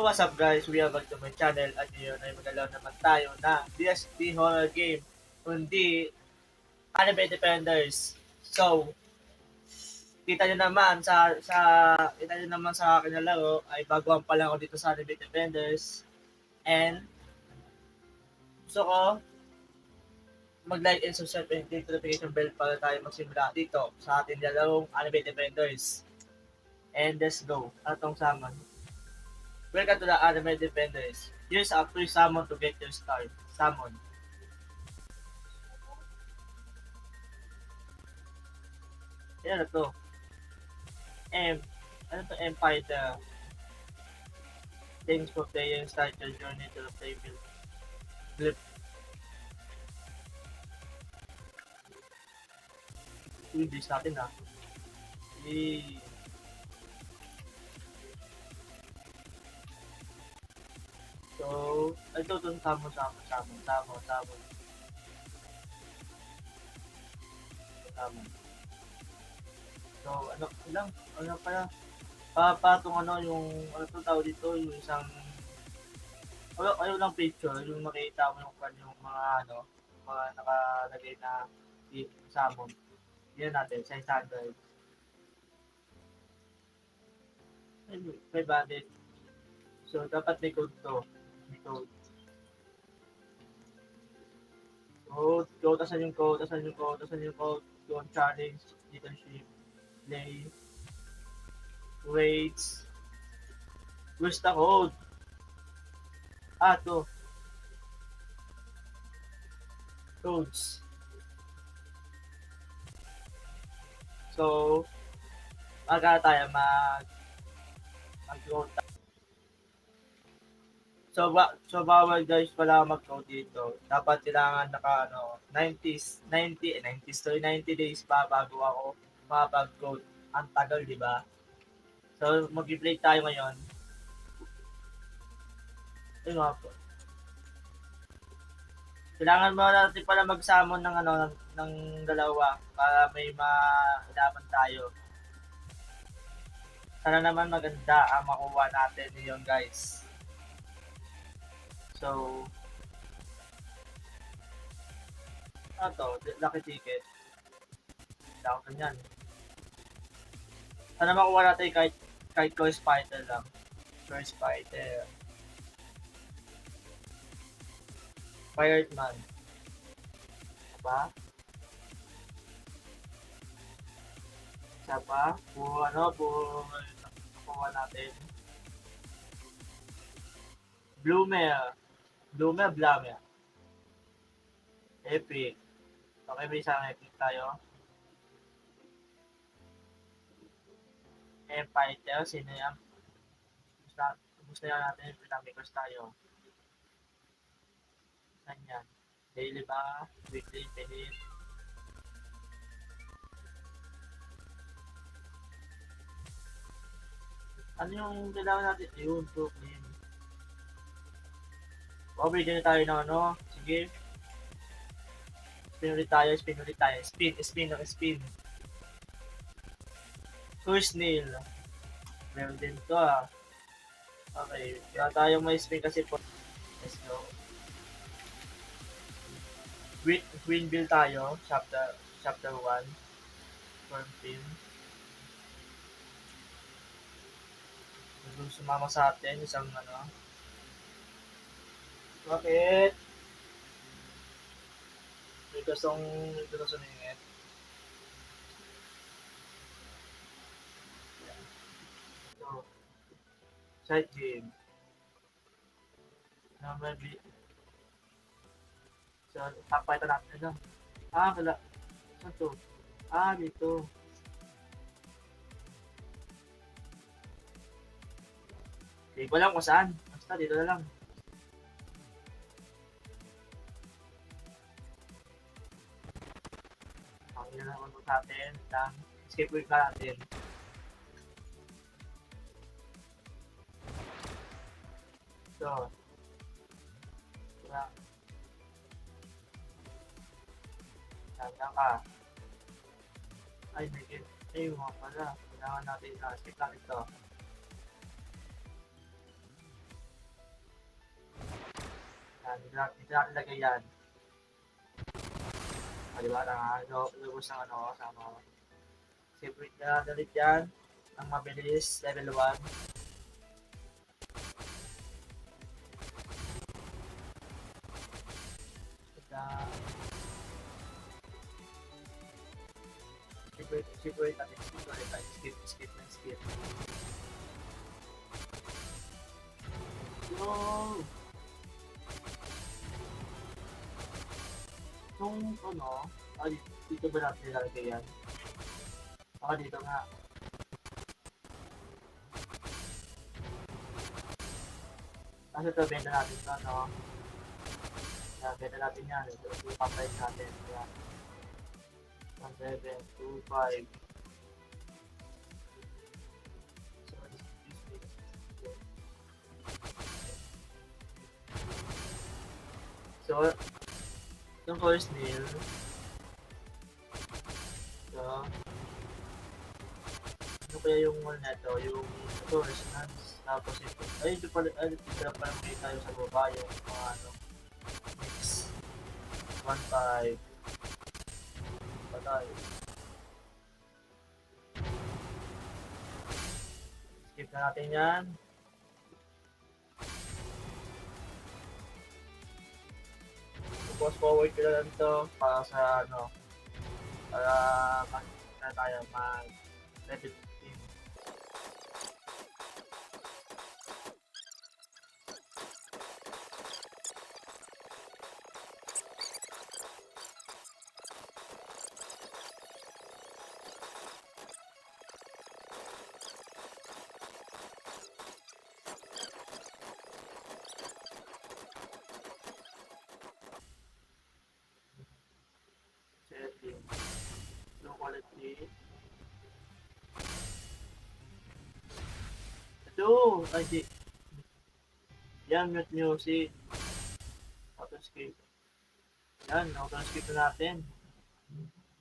what's up guys? We are back to my channel at ngayon ay magalaw naman tayo na DSP horror game kundi Anime Defenders. So, kita nyo naman sa akin na laro ay baguhan pa lang ako dito sa Anime Defenders and gusto ko mag-like and subscribe and click notification bell para tayo magsimula dito sa ating larong Anime Defenders. And let's go. Atong summon. Welcome to the Anime Defenders. Use a free summon to get your start. Summon. Yan na to. Ano to? Empire. Thanks for playing. Start your journey to the playfield. Flip. Bilis natin ha. So, ito itong summon. So, ano pala? Patong yung, ano to tawag dito, yung isang, ayaw lang picture, yung makita mo yung kanyang mga nakalagay na summon. Yan natin, 600. May bandit. So, dapat may code to. May code. Code, asan yung code? Go on challenge, leadership, play, rates. Where's the code? To. Codes. So, tayo mag-code. So bawal guys pala mag-code dito. Dapat kailangan 90 days pa bago ako makapag-code. Ang tagal, di ba? So mag-play tayo ngayon. Ayun nga po. Kailangan mo natin pala mag-summon ng dalawa para may mailaban tayo. Sana naman maganda ang makuha natin yun guys. So, lucky ticket. Daw ganyan. Sana makuha natin kahit Choice Fighter lang. Choice Fighter. Pirate Man. Diba? Isa pa? Nakuha natin. Bloomer. Blamer. Epic. Okay, may isang epic tayo. Fighter, sino yan? Gusto na natin yung pinamikos tayo. Saan yan? Daily ba? Weekly, minute. Ano yung kailangan natin? Yun, Brooklyn. Bigyan na tayo ng Sige. Spin ulit tayo. Spin. First nail. Meron din to Okay. Wala tayong may spin kasi po. Let's go. Green bill tayo. Chapter 1. Firm pin. Gusto sumama sa atin. Isang Bakit? May gustong sumingit. So, side game. Number B. So, papayta natin ito. Wala. Saan to? Dito. Hindi ko alam kung saan. Basta dito na lang. Yun na naman natin. Escape week na natin. So, Saan ka? Ay, may game. Ay, mga pala. Kailangan natin skip lang ito. Yan, dito natin lagay yan. O, diba? Lubos ng ano, kasama ko. Siyempre, dalit yan. Ang mabilis, level 1. Siyempre, natin skip. No! Nung ano, dito ba natin nilalagay yan? Baka dito nga. Kasi ito, benta natin ito, no? Kaya benta natin yan. Ito yung pang-price natin. Kaya, 1725. So, So, yung first meal, so, ano kaya yung one neto, yung ito, resonance, tapos ito, ito pala may tayo sa baba, yung mga ano, mix, 1.5, patay. Skip na natin yan. Tapos forward ko lang ito para sa ano, para mag level 15. Setting. Low quality. Ito! Ay, di. Yan, mute music. Auto-skip. Yan, auto-skip na natin.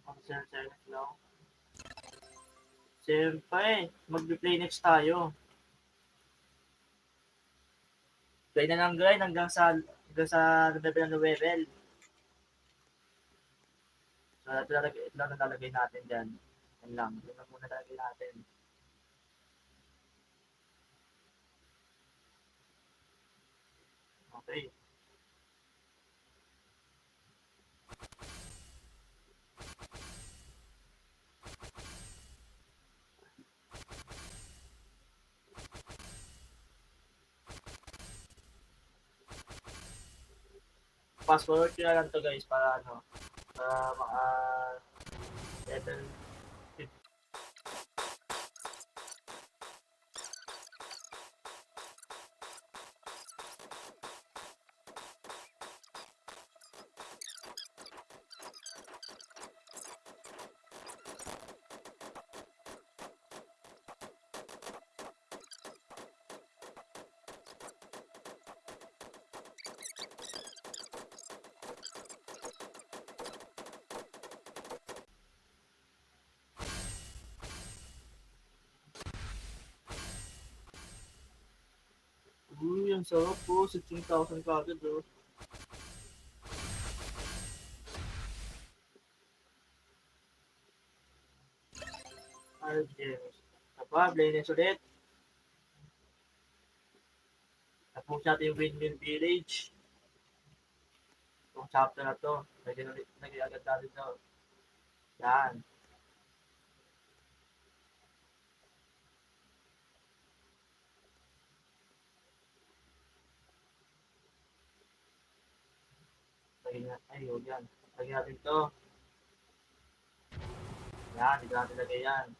Auto-silence lang. Siyempre, mag-play next tayo. Grind na ng grind hanggang sa level ng level. So, ito lang nalalagay natin dyan. Yan lang. Yan lang muna nalalagay natin. Okay. Fast forward ko na lang to guys para ano, para level 50. Uy, ang sarap po. 16,000 kagad oh. Hard gems. Tapa, Blaines ulit. Tapos natin yung Windmill Village. Itong chapter na to. Lagyan agad natin to. Yan. Ay, huwag yan. Lagyan natin to. Yan, dito natin lagay yan.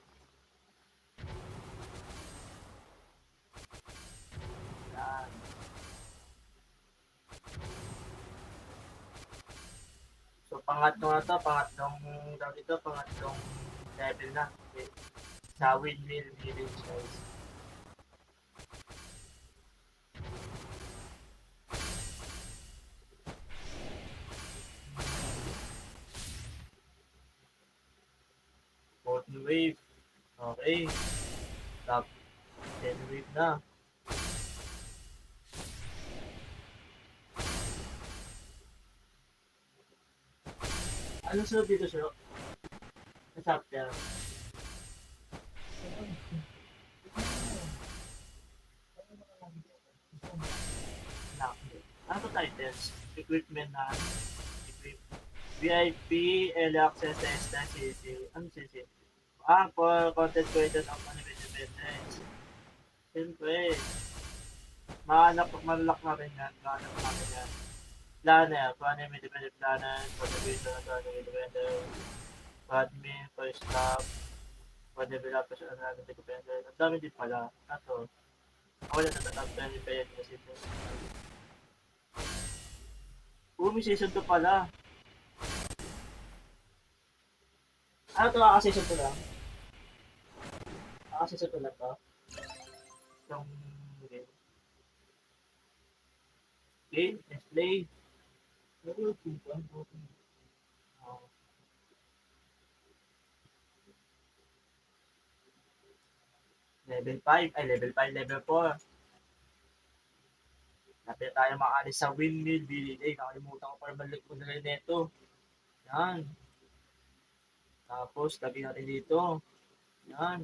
Yan. So, pangatlong level na. Okay. Sa Windmill Village guys. Fourth wave. Okay. Top 10 wave na. Anong sunod dito, sir? Sa chapter? Na, ano to titles? Equipment na, equip. VIP, early access, test, CC. Ano CC? For content creators of anime independence. Siyempre, malak natin yan, mahanap natin yan. Planner, for anime independent planner, for the creator of anime independent, for admin, for staff, for developers of anime independent. Ang dami din pala. Ato, ako na natatap 20 pa yan kasi ito. May season 2 pala. Ano to, kaka-season 2 lang? Kaka-season 2 lang to? Yung game. Game? Let's play. Oh. Level 5, ay level 5, level 4. Napit tayo makaalis sa windmill village. Eh, nakalimutan ko para balik ko na neto. Yan. Tapos, tabi natin dito. Yan.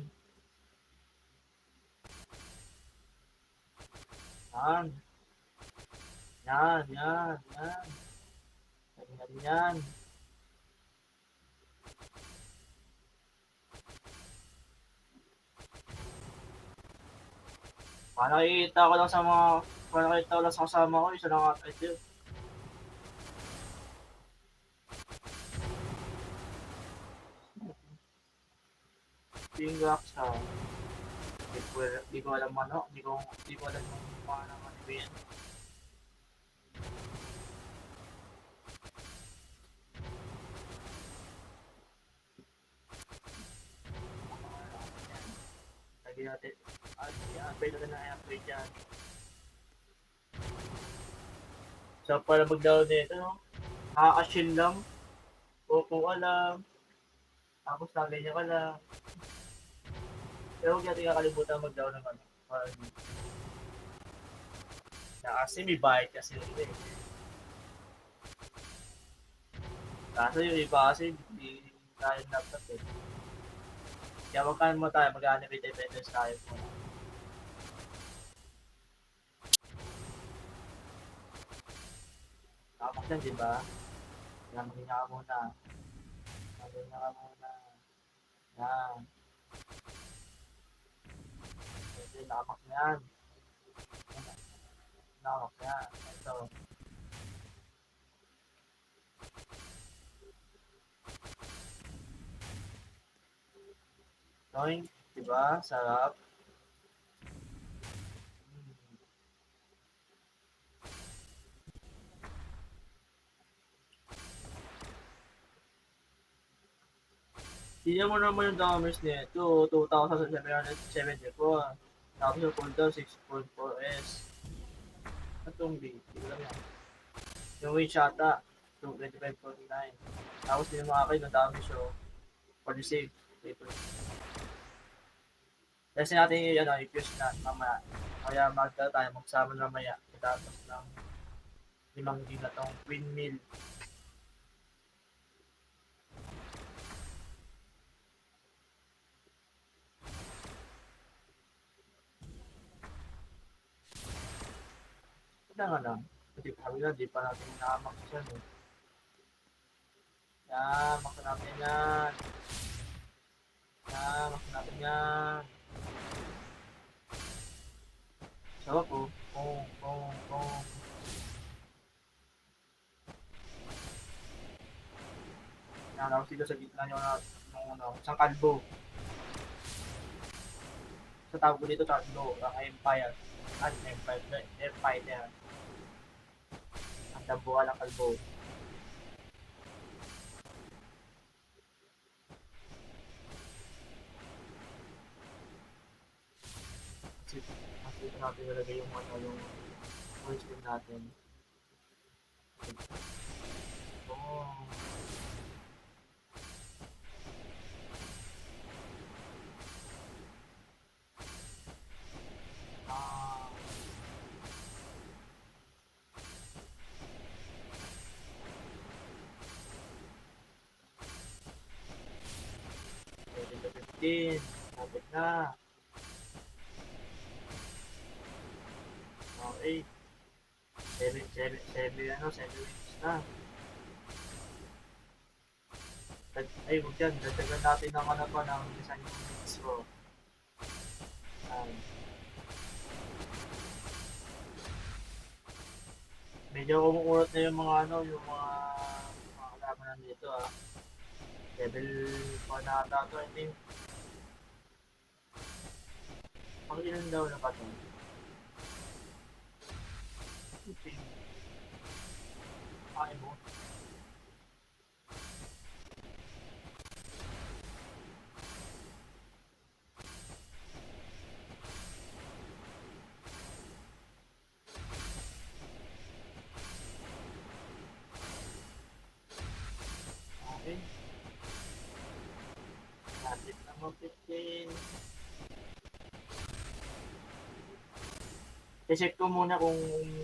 Yan. Yan, yan, yan. Tabi natin yan. Nakikita ko lang sa mga, nakikita ko lang sa kasama ko, isa lang at ito. Pingax ha. Di ko alam ano, di ko alam yung mga naman ibigin. Lagi natin, upgrade natin na i-upgrade yan. So, para mag-down nito, no? Nakaka-chill lang. Upo ka lang. Tapos naganyan ka lang. Pero huwag natin kakalimutan mag-down ng ano. Kasi may bayad kasi yun eh. Kaso yung iba kasi hindi tayo laptop eh. Kaya magkano mo tayo, mag-animate dependence tayo po. Tapak yan, di ba? Kaya maghinga ka muna. Maghinga ka muna. Yan. Ito, nakapak na yan. Nakapak na yan. Ito. Noing, di ba? Sarap. Tingnan mo naman yung damage nito, 2,774. Tapos yung cooldown, 6.4S. Itong B, hindi lang yan. Yung win shota, 25.49. Tapos din yung mga kayo, ng damage yung for the save. Kasi natin yung ano, i-fuse na mamaya. Kaya magdala tayo, magsama na mamaya. Tapos ng 5 na tong windmill. Ito nga lang. Kasi sabi na, di pa natin nakamak siya. Eh. Yan, maksa natin yan. Yan, maksa natin yan. Sarap po. Kung. Yan, tapos dito sa gitna nyo na isang kalbo. Sa tawag ko dito, tatlo, ang Empire. Empire. Ang dambuhan ng kalbo. Kasi ito natin nalagay yung voice stream natin. Oh. 15. Lapit na. Okay. 7 weeks na. Ay, huwag yan. Dagdagan natin ng ano pa, ng isang units ko. Medyo kumukulat na yung mga ano, yung mga kalaman dito ah. Level 1 na ata ito, I think. Pang ilan daw na pa ito? Okay. Ay mo. Okay. Lapit na mo 15. I-check ko muna kung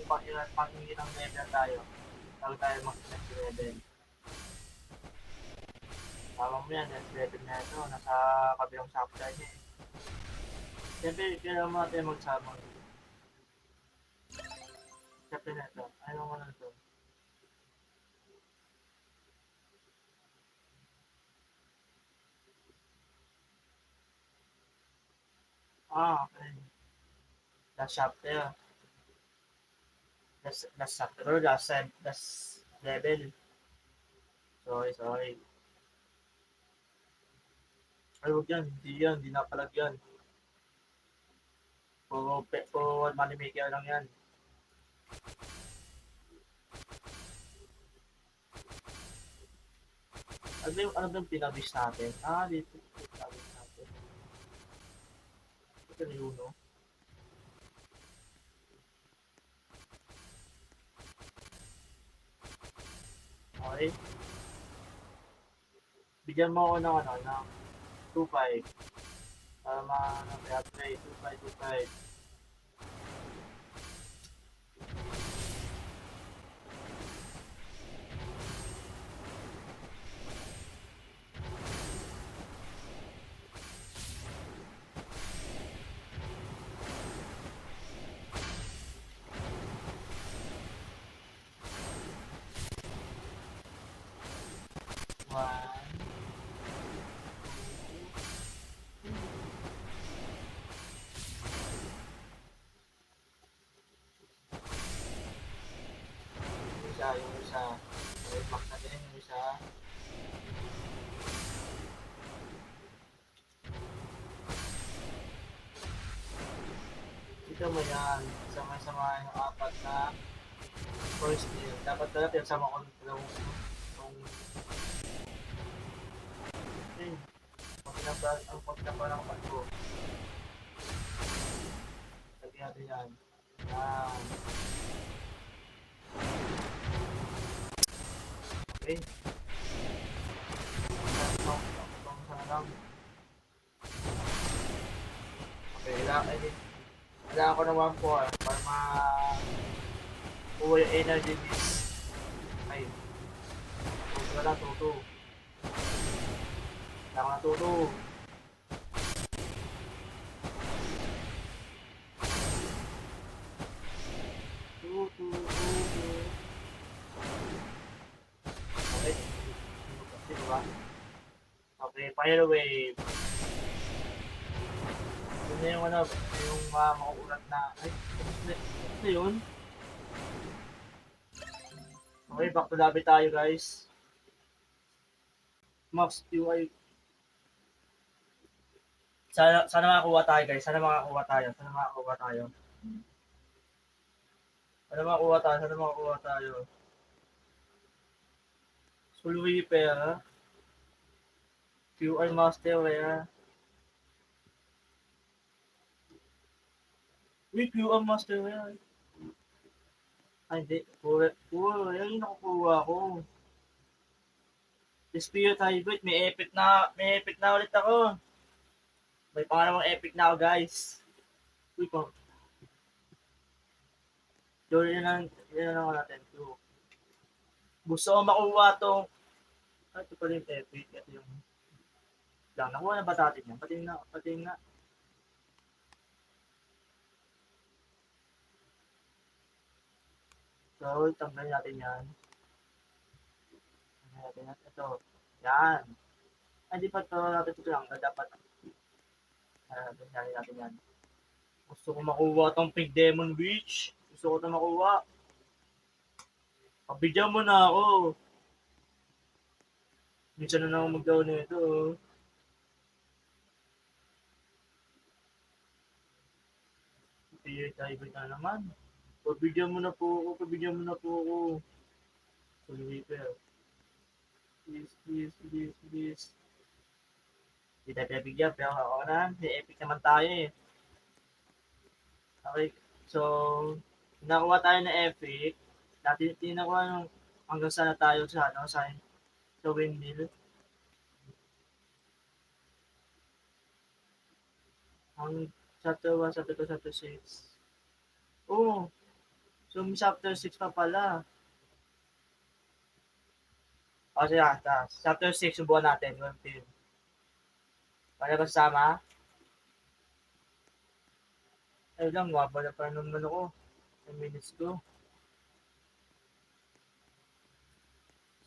pang-ilang level tayo. Bago tayo mag-next level. Tama mo yan, next level na ito. Nasa kabilang chapter niya eh. Siyempre, kailangan mo natin magsama. Chapter na ito. Ano mo na ito? Okay. Last chapter. Last chapter, last level. Sorry. Ay, huwag yan. Hindi napalag yan. Puro money maker lang yan. Ano ba yung pinabis natin? Dito. Pinabis natin. Ito na yun, no? Okay. Bigyan mo ako ng ano, ng 2.5. Para ma-upgrade. 2.5. Yung isa. Max na din yung isa. Ito mo yan. Sama-sama yung 4 na first year. Dapat pala pinasama ko yung ang pagkapa ng pagko. Lagyan natin yan. Yan. Okay. Itong sana lang. Okay, kailangan ko ng 1.4 para kuha yung energy mix. Ay, tuto na lang, tuto. Kailangan na tuto. Tuto. Okay. Diba? Okay, fire wave. Yun na yung ano, yung makukulat na, ay, ano yun? Okay, back to lobby tayo guys. Max UI. Sana makakuha tayo guys, sana makakuha tayo. Sana makakuha tayo. Soul Reaper, QI Master Rare. Uy, QI Master Rare. Ay, hindi. Puro, yan yung nakukuha ko. Spirit Hybrid, may epic na ulit ako. May pangalawang epic na ako, guys. Uy, po. So, yun lang natin. Gusto ko makuha tong, ito pa rin epic. Ito yung, lang. Nakuha na ba natin yan? Patingin nga. So, tanggalin natin yan. Tanggalin natin yan. Ito. Yan. Ay, di pa ito. Natin ito lang. Dapat. Tanggalin natin yan. Gusto ko makuha tong Pink Demon Witch. Gusto ko ito makuha. Pabigyan mo na ako. Minsan na ako mag-down nito. Fear diver na naman. Pabigyan mo na po ako. Pabigyan mo na po ako. Full Reaper. Please, please, please, please. Hindi tayo pinabigyan. Pero ako na. May epic naman tayo eh. Okay. So, nakuha tayo na epic. Dati tinakuha nung hanggang sana tayo sa ano, sa windmill. Ang chapter 1, chapter 2, chapter 6. Oh, so may chapter 6 pa pala. O siya, chapter 6, subukan natin. Para ba sama? Ay lang, waba na pa naman ako. 10 minutes ko.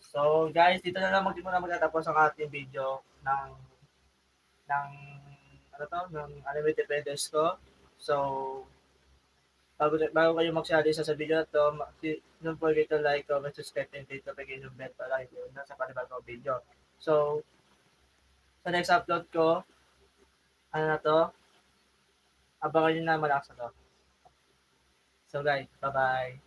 So guys, dito na lang muna magtatapos ang ating video ng ano to, ng animated vendors ko. So, bago kayo magsali sa video na to, don't forget to like, comment, subscribe, and hit notification bell para hindi na sa panibagong video. So, sa next upload ko, ano na to, abangan nyo na malakas na to. So guys, bye-bye.